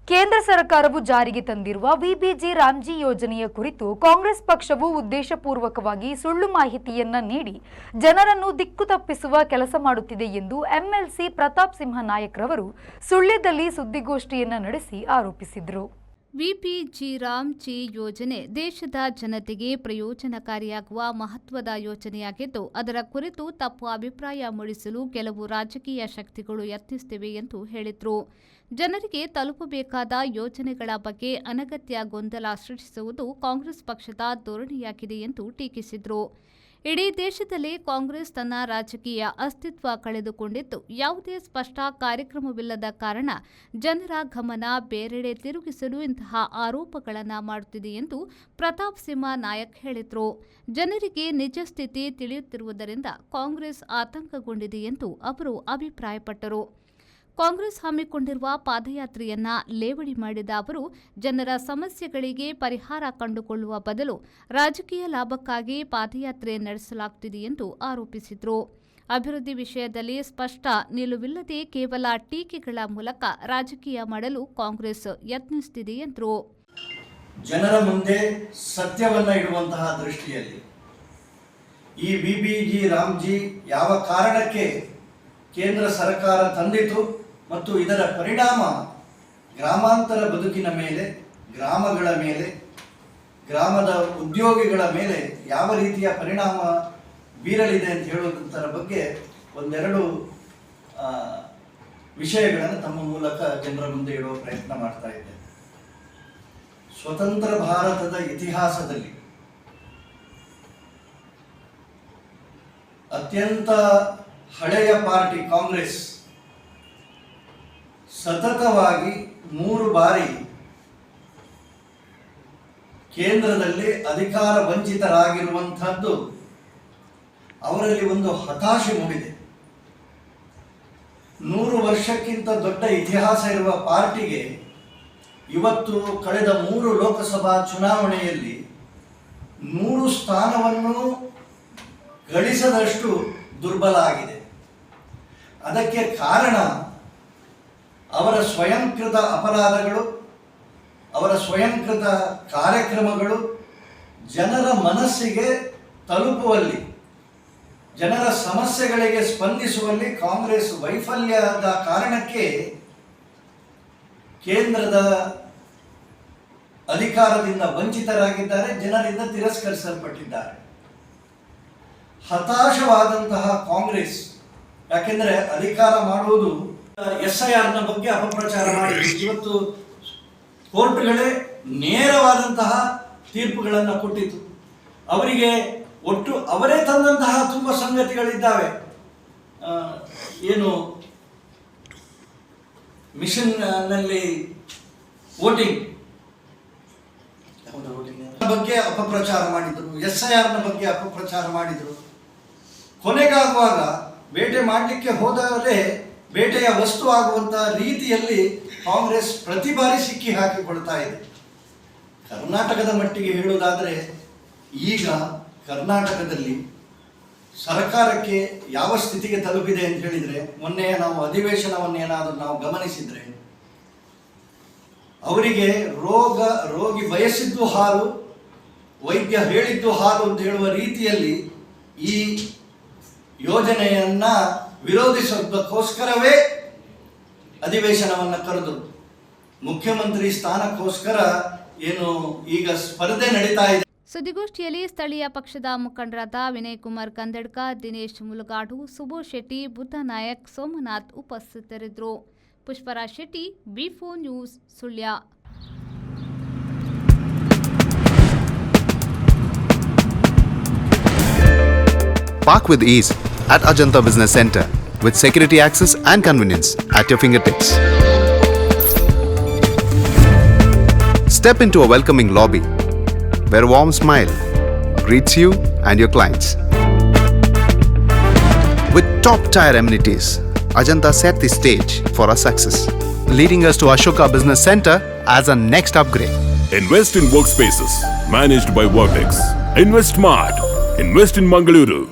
ಕೇಂದ್ರ ಸರ್ಕಾರವು ಜಾರಿಗೆ ತಂದಿರುವ ವಿಬಿಜಿ ರಾಮ್ಜಿ ಯೋಜನೆಯ ಕುರಿತು ಕಾಂಗ್ರೆಸ್ ಪಕ್ಷವು ಉದ್ದೇಶಪೂರ್ವಕವಾಗಿ ಸುಳ್ಳು ಮಾಹಿತಿಯನ್ನ ನೀಡಿ ಜನರನ್ನು ದಿಕ್ಕು ತಪ್ಪಿಸುವ ಕೆಲಸ ಮಾಡುತ್ತಿದೆ ಎಂದು ಎಂಎಲ್ಸಿ ಪ್ರತಾಪ್ ಸಿಂಹ ನಾಯಕ್ ರವರು ಸುಳ್ಯದಲ್ಲಿ ಸುದ್ದಿಗೋಷ್ಠಿಯನ್ನ ನಡೆಸಿ ಆರೋಪಿಸಿದರು. ವಿಬಿಜಿ ರಾಮ್ಜಿ ಯೋಜನೆ ದೇಶದ ಜನತೆಗೆ ಪ್ರಯೋಜನಕಾರಿಯಾಗುವ ಮಹತ್ವದ ಯೋಜನೆಯಾಗಿದ್ದು, ಅದರ ಕುರಿತು ತಪ್ಪು ಅಭಿಪ್ರಾಯ ಮೂಡಿಸಲು ಕೆಲವು ರಾಜಕೀಯ ಶಕ್ತಿಗಳು ಯತ್ನಿಸುತ್ತಿವೆ ಎಂದು ಹೇಳಿದರು. ಜನರಿಗೆ ತಲುಪಬೇಕಾದ ಯೋಜನೆಗಳ ಬಗ್ಗೆ ಅನಗತ್ಯ ಗೊಂದಲ ಸೃಷ್ಟಿಸುವುದು ಕಾಂಗ್ರೆಸ್ ಪಕ್ಷದ ಧೋರಣೆಯಾಗಿದೆ ಎಂದು ಟೀಕಿಸಿದರು. ಇಡೀ ದೇಶದಲ್ಲಿ ಕಾಂಗ್ರೆಸ್ ತನ್ನ ರಾಜಕೀಯ ಅಸ್ತಿತ್ವ ಕಳೆದುಕೊಂಡಿದ್ದು, ಯಾವುದೇ ಸ್ಪಷ್ಟ ಕಾರ್ಯಕ್ರಮವಿಲ್ಲದ ಕಾರಣ ಜನರ ಗಮನ ಬೇರೆಡೆ ತಿರುಗಿಸಲು ಇಂತಹ ಆರೋಪಗಳನ್ನು ಮಾಡುತ್ತಿದೆ ಎಂದು ಪ್ರತಾಪ್ ಸಿಂಹ ನಾಯಕ್ ಹೇಳಿದರು. ಜನರಿಗೆ ನಿಜ ಸ್ಥಿತಿ ತಿಳಿಯುತ್ತಿರುವುದರಿಂದ ಕಾಂಗ್ರೆಸ್ ಆತಂಕಗೊಂಡಿದೆ ಎಂದು ಅವರು ಅಭಿಪ್ರಾಯಪಟ್ಟರು. ಕಾಂಗ್ರೆಸ್ ಹಮ್ಮಿಕೊಂಡಿರುವ ಪಾದಯಾತ್ರೆಯನ್ನ ಲೇವಡಿ ಮಾಡಿದ ಅವರು, ಜನರ ಸಮಸ್ಯೆಗಳಿಗೆ ಪರಿಹಾರ ಕಂಡುಕೊಳ್ಳುವ ಬದಲು ರಾಜಕೀಯ ಲಾಭಕ್ಕಾಗಿ ಪಾದಯಾತ್ರೆ ನಡೆಸಲಾಗುತ್ತಿದೆ ಎಂದು ಆರೋಪಿಸಿದರು. ಅಭಿವೃದ್ಧಿ ವಿಷಯದಲ್ಲಿ ಸ್ಪಷ್ಟ ನಿಲುವಿಲ್ಲದೆ ಕೇವಲ ಟೀಕೆಗಳ ಮೂಲಕ ರಾಜಕೀಯ ಮಾಡಲು ಕಾಂಗ್ರೆಸ್ ಯತ್ನಿಸುತ್ತಿದೆ ಎಂದರು. ಜನರ ಮುಂದೆ ಸತ್ಯವನ್ನ ಇಡುವಂತಹ ದೃಷ್ಟಿಯಲ್ಲಿ ಈ ವಿಬಿಜಿ ರಾಮ್ಜಿ ಯಾವ ಕಾರಣಕ್ಕೆ ಕೇಂದ್ರ ಸರ್ಕಾರ ತಂದಿತು ಮತ್ತು ಇದರ ಪರಿಣಾಮ ಗ್ರಾಮಾಂತರ ಬದುಕಿನ ಮೇಲೆ, ಗ್ರಾಮಗಳ ಮೇಲೆ, ಗ್ರಾಮದ ಉದ್ಯೋಗಿಗಳ ಮೇಲೆ ಯಾವ ರೀತಿಯ ಪರಿಣಾಮ ಬೀರಲಿದೆ ಅಂತ ಹೇಳುವುದರ ಬಗ್ಗೆ ಒಂದೆರಡು ವಿಷಯಗಳನ್ನು ತಮ್ಮ ಮೂಲಕ ಜನರ ಮುಂದೆ ಇಡುವ ಪ್ರಯತ್ನ ಮಾಡ್ತಾ ಇದ್ದೇನೆ. ಸ್ವತಂತ್ರ ಭಾರತದ ಇತಿಹಾಸದಲ್ಲಿ ಅತ್ಯಂತ ಹಳೆಯ ಪಾರ್ಟಿ ಕಾಂಗ್ರೆಸ್ ಸತತವಾಗಿ 3 ಬಾರಿ ಕೇಂದ್ರದಲ್ಲಿ ಅಧಿಕಾರ ವಂಚಿತರಾಗಿರುವಂತಹದ್ದು ಅವರಲ್ಲಿ ಒಂದು ಹತಾಶೆ ಮೂಡಿದೆ. 100 ವರ್ಷಕ್ಕಿಂತ ದೊಡ್ಡ ಇತಿಹಾಸ ಇರುವ ಪಾರ್ಟಿಗೆ ಇವತ್ತು ಕಳೆದ 3 ಲೋಕಸಭಾ ಚುನಾವಣೆಯಲ್ಲಿ 100 ಸ್ಥಾನವನ್ನು ಗಳಿಸದಷ್ಟು ದುರ್ಬಲ ಆಗಿದೆ. ಅದಕ್ಕೆ ಕಾರಣ ಅವರ ಸ್ವಯಂಕೃತ ಅಪರಾಧಗಳು, ಅವರ ಸ್ವಯಂಕೃತ ಕಾರ್ಯಕ್ರಮಗಳು ಜನರ ಮನಸ್ಸಿಗೆ ತಲುಪುವಲ್ಲಿ, ಜನರ ಸಮಸ್ಯೆಗಳಿಗೆ ಸ್ಪಂದಿಸುವಲ್ಲಿ ಕಾಂಗ್ರೆಸ್ ವೈಫಲ್ಯದ ಕಾರಣಕ್ಕೆ ಕೇಂದ್ರದ ಅಧಿಕಾರದಿಂದ ವಂಚಿತರಾಗಿದ್ದಾರೆ, ಜನರಿಂದ ತಿರಸ್ಕರಿಸಲ್ಪಟ್ಟಿದ್ದಾರೆ. ಹತಾಶವಾದಂತಹ ಕಾಂಗ್ರೆಸ್, ಯಾಕೆಂದರೆ ಅಧಿಕಾರ ಮಾಡುವುದು SIRನ ಬಗ್ಗೆ ಅಪಪ್ರಚಾರ ಮಾಡಿ ಇವತ್ತು ಕೋರ್ಟ್ಗಳೇ ನೇರವಾದಂತಹ ತೀರ್ಪುಗಳನ್ನು ಕೊಟ್ಟಿತು. ಅವರಿಗೆ ಒಟ್ಟು ಅವರೇ ತಂದಂತಹ ತುಂಬ ಸಂಗತಿಗಳಿದ್ದಾವೆ. ಏನು ಮಿಷನ್ನಲ್ಲಿ ವೋಟಿಂಗ್ ಬಗ್ಗೆ ಅಪಪ್ರಚಾರ ಮಾಡಿದರು, SIRನ ಬಗ್ಗೆ ಅಪಪ್ರಚಾರ ಮಾಡಿದರು. ಕೊನೆಗಾಗುವಾಗ ಬೇಟೆ ಮಾಡಲಿಕ್ಕೆ ಹೋದವರೇ ಬೇಟೆಯ ವಸ್ತು ಆಗುವಂಥ ರೀತಿಯಲ್ಲಿ ಕಾಂಗ್ರೆಸ್ ಪ್ರತಿ ಬಾರಿ ಸಿಕ್ಕಿ ಹಾಕಿಕೊಳ್ತಾ ಇದೆ. ಕರ್ನಾಟಕದ ಮಟ್ಟಿಗೆ ಹೇಳುವುದಾದರೆ ಈಗ ಕರ್ನಾಟಕದಲ್ಲಿ ಸರ್ಕಾರಕ್ಕೆ ಯಾವ ಸ್ಥಿತಿಗೆ ತಲುಪಿದೆ ಅಂತ ಹೇಳಿದರೆ, ಮೊನ್ನೆ ನಾವು ಅಧಿವೇಶನವನ್ನೇನಾದರೂ ನಾವು ಗಮನಿಸಿದರೆ ಅವರಿಗೆ ರೋಗಿ ಬಯಸಿದ್ದು ಹಾಲು, ವೈದ್ಯ ಹೇಳಿದ್ದು ಹಾಲು ಅಂತ ಹೇಳುವ ರೀತಿಯಲ್ಲಿ ಈ ಯೋಜನೆಯನ್ನ ವಿರೋಧಿಸೋದಕ್ಕೋಸ್ಕರವೇ ಅಧಿವೇಶನವನ್ನು ಕರೆದು ಮುಖ್ಯಮಂತ್ರಿ ಸ್ಥಾನಕ್ಕೋಸ್ಕರ ಏನು ಈಗ ಸ್ಪರ್ಧೆ ನಡೀತಾ ಇದೆ. ಸುದ್ದಿಗೋಷ್ಠಿಯಲ್ಲಿ ಸ್ಥಳೀಯ ಪಕ್ಷದ ಮುಖಂಡರಾದ ವಿನಯ್ ಕುಮಾರ್ ಕಂದಡ್ಕ, ದಿನೇಶ್ ಮುಲಗಾಡು, ಸುಬೋಧ್ ಶೆಟ್ಟಿ, ಬುದ್ಧ ನಾಯಕ್, ಸೋಮನಾಥ್ ಉಪಸ್ಥಿತರಿದ್ದರು. Pushparaj Shetty, B4 news, Sullia. Park with ease at Ajanta Business Center with security access and convenience at your fingertips. Step into a welcoming lobby where a warm smile greets you and your clients. With top-tier amenities, Ajanta set the stage for our success, leading us to Ashoka Business Center as our next upgrade. Invest in workspaces managed by Vortex. Invest smart. Invest in Mangaluru.